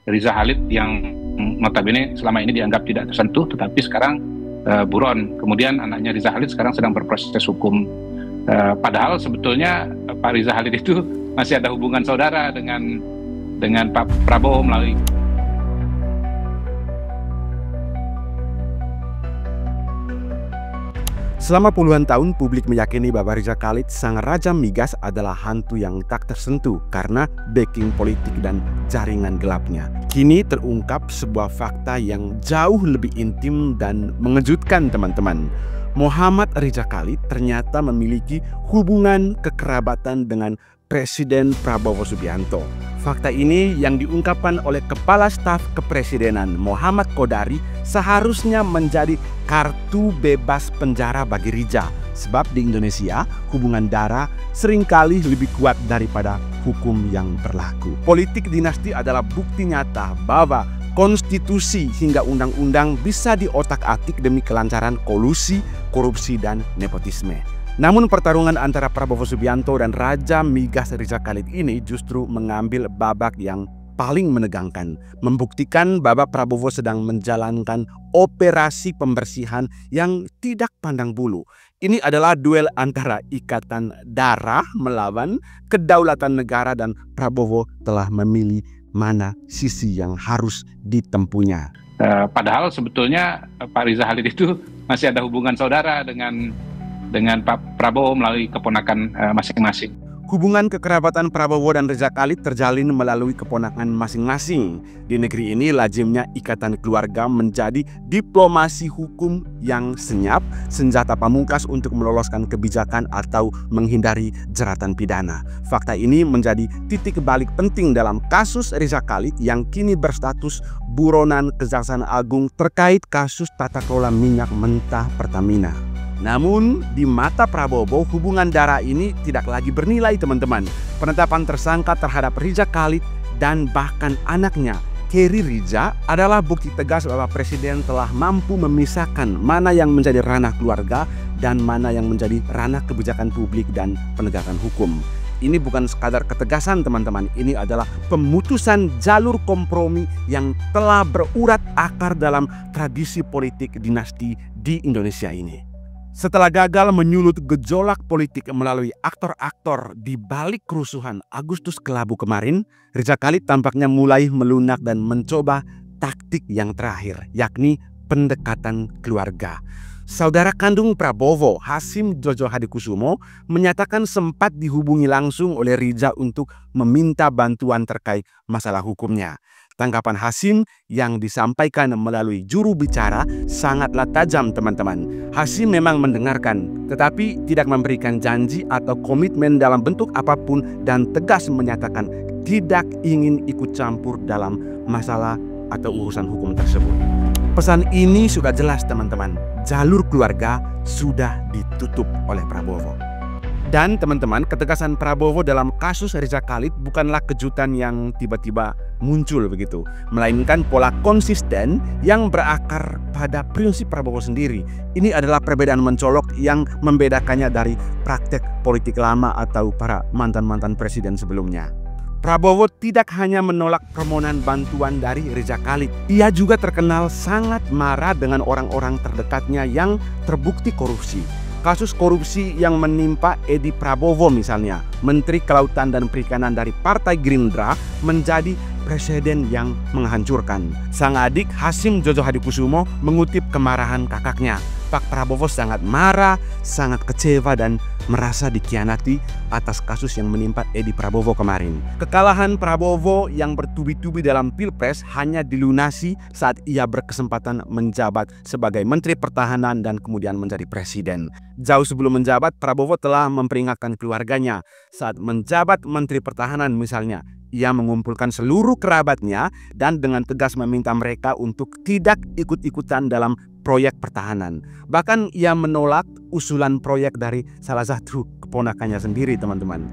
Riza Khalid yang notabene selama ini dianggap tidak tersentuh, tetapi sekarang buron. Kemudian anaknya Riza Khalid sekarang sedang berproses hukum. Padahal sebetulnya Pak Riza Khalid itu masih ada hubungan saudara dengan Pak Prabowo melalui. Selama puluhan tahun, publik meyakini bahwa Riza Khalid, sang raja migas, adalah hantu yang tak tersentuh karena backing politik dan jaringan gelapnya. Kini terungkap sebuah fakta yang jauh lebih intim dan mengejutkan, teman-teman. Muhammad Riza Khalid ternyata memiliki hubungan kekerabatan dengan Presiden Prabowo Subianto. Fakta ini yang diungkapkan oleh Kepala Staf Kepresidenan Muhammad Kodari seharusnya menjadi kartu bebas penjara bagi Riza. Sebab di Indonesia, hubungan darah seringkali lebih kuat daripada hukum yang berlaku. Politik dinasti adalah bukti nyata bahwa konstitusi hingga undang-undang bisa diotak-atik demi kelancaran kolusi, korupsi, dan nepotisme. Namun pertarungan antara Prabowo Subianto dan Raja Migas Riza Khalid ini justru mengambil babak yang paling menegangkan, membuktikan bahwa Prabowo sedang menjalankan operasi pembersihan yang tidak pandang bulu. Ini adalah duel antara ikatan darah melawan kedaulatan negara, dan Prabowo telah memilih mana sisi yang harus ditempuhnya. Padahal sebetulnya Pak Riza Khalid itu masih ada hubungan saudara dengan Pak Prabowo melalui keponakan masing-masing. Hubungan kekerabatan Prabowo dan Riza Khalid terjalin melalui keponakan masing-masing. Di negeri ini lazimnya ikatan keluarga menjadi diplomasi hukum yang senyap, senjata pamungkas untuk meloloskan kebijakan atau menghindari jeratan pidana. Fakta ini menjadi titik balik penting dalam kasus Riza Khalid yang kini berstatus buronan Kejaksaan Agung terkait kasus tata kelola minyak mentah Pertamina. Namun di mata Prabowo, hubungan darah ini tidak lagi bernilai, teman-teman. Penetapan tersangka terhadap Riza Khalid dan bahkan anaknya Keri Riza adalah bukti tegas bahwa Presiden telah mampu memisahkan mana yang menjadi ranah keluarga dan mana yang menjadi ranah kebijakan publik dan penegakan hukum. Ini bukan sekadar ketegasan, teman-teman. Ini adalah pemutusan jalur kompromi yang telah berurat akar dalam tradisi politik dinasti di Indonesia ini. Setelah gagal menyulut gejolak politik melalui aktor-aktor di balik kerusuhan Agustus Kelabu kemarin, Riza Khalid tampaknya mulai melunak dan mencoba taktik yang terakhir, yakni pendekatan keluarga. Saudara kandung Prabowo, Hasyim Jojo Hadikusumo, menyatakan sempat dihubungi langsung oleh Riza untuk meminta bantuan terkait masalah hukumnya. Tanggapan Hasyim yang disampaikan melalui juru bicara sangatlah tajam, teman-teman. Hasyim memang mendengarkan, tetapi tidak memberikan janji atau komitmen dalam bentuk apapun, dan tegas menyatakan tidak ingin ikut campur dalam masalah atau urusan hukum tersebut. Pesan ini sudah jelas, teman-teman. Jalur keluarga sudah ditutup oleh Prabowo. Dan teman-teman, ketegasan Prabowo dalam kasus Riza Khalid bukanlah kejutan yang tiba-tiba muncul begitu, melainkan pola konsisten yang berakar pada prinsip Prabowo sendiri. Ini adalah perbedaan mencolok yang membedakannya dari praktek politik lama atau para mantan-mantan presiden sebelumnya. Prabowo tidak hanya menolak permohonan bantuan dari Riza Khalid, ia juga terkenal sangat marah dengan orang-orang terdekatnya yang terbukti korupsi. Kasus korupsi yang menimpa Edi Prabowo misalnya, Menteri Kelautan dan Perikanan dari Partai Gerindra, menjadi presiden yang menghancurkan. Sang adik Hasyim Jojo Hadikusumo mengutip kemarahan kakaknya. Pak Prabowo sangat marah, sangat kecewa dan merasa dikhianati atas kasus yang menimpa Edi Prabowo kemarin. Kekalahan Prabowo yang bertubi-tubi dalam Pilpres hanya dilunasi saat ia berkesempatan menjabat sebagai Menteri Pertahanan dan kemudian menjadi presiden. Jauh sebelum menjabat, Prabowo telah memperingatkan keluarganya. Saat menjabat Menteri Pertahanan misalnya, ia mengumpulkan seluruh kerabatnya dan dengan tegas meminta mereka untuk tidak ikut-ikutan dalam proyek pertahanan. Bahkan ia menolak usulan proyek dari salah satu keponakannya sendiri, teman-teman.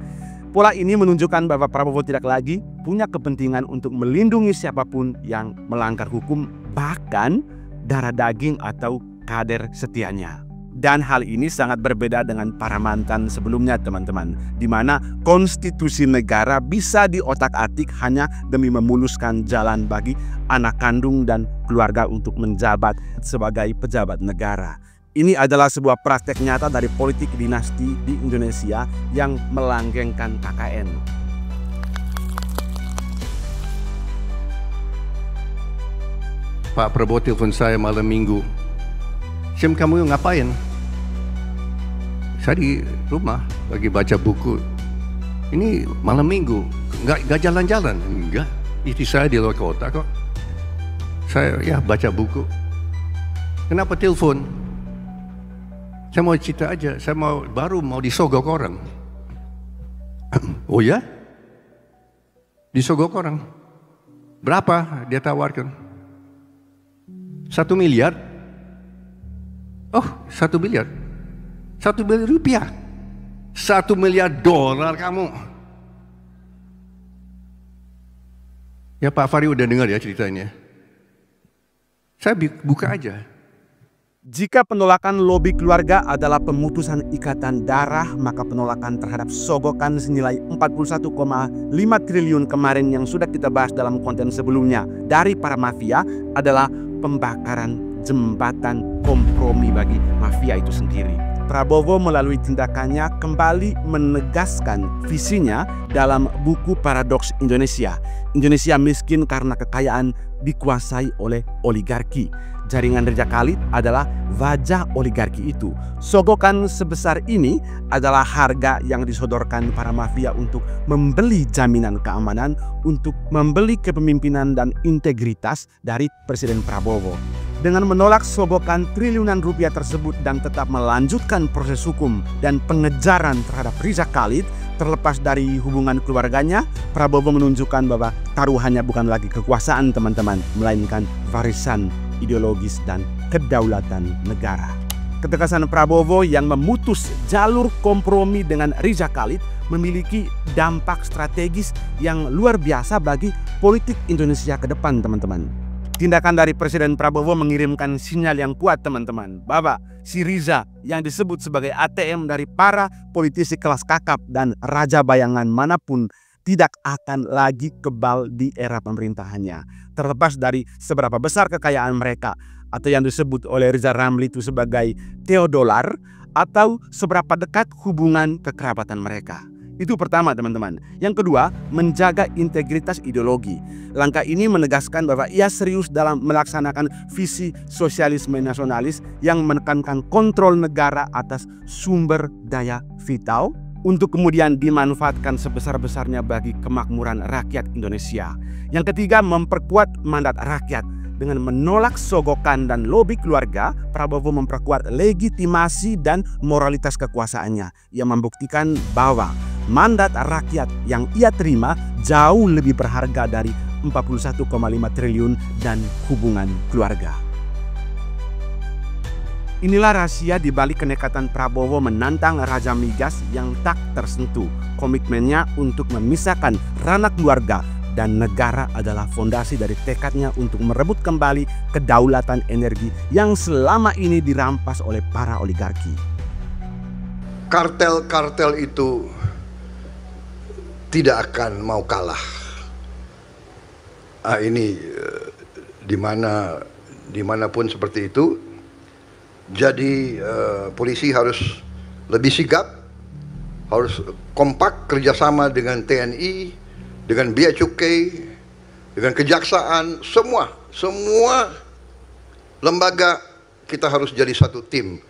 Pola ini menunjukkan bahwa Prabowo tidak lagi punya kepentingan untuk melindungi siapapun yang melanggar hukum, bahkan darah daging atau kader setianya. Dan hal ini sangat berbeda dengan para mantan sebelumnya teman-teman, di mana konstitusi negara bisa diotak-atik hanya demi memuluskan jalan bagi anak kandung dan keluarga untuk menjabat sebagai pejabat negara. Ini adalah sebuah praktek nyata dari politik dinasti di Indonesia yang melanggengkan KKN. Pak Prabowo telepon saya malam minggu. Syam, kamu ngapain? Saya di rumah lagi baca buku. Ini malam minggu, nggak jalan-jalan? Enggak, istri saya di luar kota kok. Saya ya baca buku. Kenapa telepon? Saya mau cerita aja, saya baru mau disogok orang. Oh ya? Disogok orang. Berapa dia tawarkan? 1 miliar. Oh, 1 miliar. 1 miliar rupiah. 1 miliar dolar kamu. Ya Pak Fahri udah dengar ya ceritanya. Saya buka aja. Jika penolakan lobi keluarga adalah pemutusan ikatan darah, maka penolakan terhadap sogokan senilai 41,5 triliun kemarin yang sudah kita bahas dalam konten sebelumnya dari para mafia adalah pembakaran jembatan kompromi bagi mafia itu sendiri. Prabowo melalui tindakannya kembali menegaskan visinya dalam buku Paradoks Indonesia. Indonesia miskin karena kekayaan dikuasai oleh oligarki. Jaringan Reja Khalid adalah wajah oligarki itu. Sogokan sebesar ini adalah harga yang disodorkan para mafia untuk membeli jaminan keamanan, untuk membeli kepemimpinan dan integritas dari Presiden Prabowo. Dengan menolak sogokan triliunan rupiah tersebut dan tetap melanjutkan proses hukum dan pengejaran terhadap Riza Khalid, terlepas dari hubungan keluarganya, Prabowo menunjukkan bahwa taruhannya bukan lagi kekuasaan teman-teman, melainkan warisan ideologis dan kedaulatan negara. Ketegasan Prabowo yang memutus jalur kompromi dengan Riza Khalid memiliki dampak strategis yang luar biasa bagi politik Indonesia ke depan teman-teman. Tindakan dari Presiden Prabowo mengirimkan sinyal yang kuat teman-teman, bahwa si Riza yang disebut sebagai ATM dari para politisi kelas kakap dan raja bayangan manapun tidak akan lagi kebal di era pemerintahannya. Terlepas dari seberapa besar kekayaan mereka atau yang disebut oleh Riza Ramli itu sebagai teodolar, atau seberapa dekat hubungan kekerabatan mereka. Itu pertama teman-teman. Yang kedua, menjaga integritas ideologi. Langkah ini menegaskan bahwa ia serius dalam melaksanakan visi sosialisme nasionalis yang menekankan kontrol negara atas sumber daya vital untuk kemudian dimanfaatkan sebesar-besarnya bagi kemakmuran rakyat Indonesia. Yang ketiga, memperkuat mandat rakyat. Dengan menolak sogokan dan lobi keluarga, Prabowo memperkuat legitimasi dan moralitas kekuasaannya. Ia membuktikan bahwa mandat rakyat yang ia terima jauh lebih berharga dari 41,5 triliun dan hubungan keluarga. Inilah rahasia di balik kenekatan Prabowo menantang Raja Migas yang tak tersentuh. Komitmennya untuk memisahkan ranah keluarga dan negara adalah fondasi dari tekadnya untuk merebut kembali kedaulatan energi yang selama ini dirampas oleh para oligarki. Kartel-kartel itu tidak akan mau kalah. Ini dimanapun seperti itu. Jadi polisi harus lebih sigap, harus kompak kerjasama dengan TNI, dengan Bea Cukai, dengan Kejaksaan, semua lembaga kita harus jadi satu tim.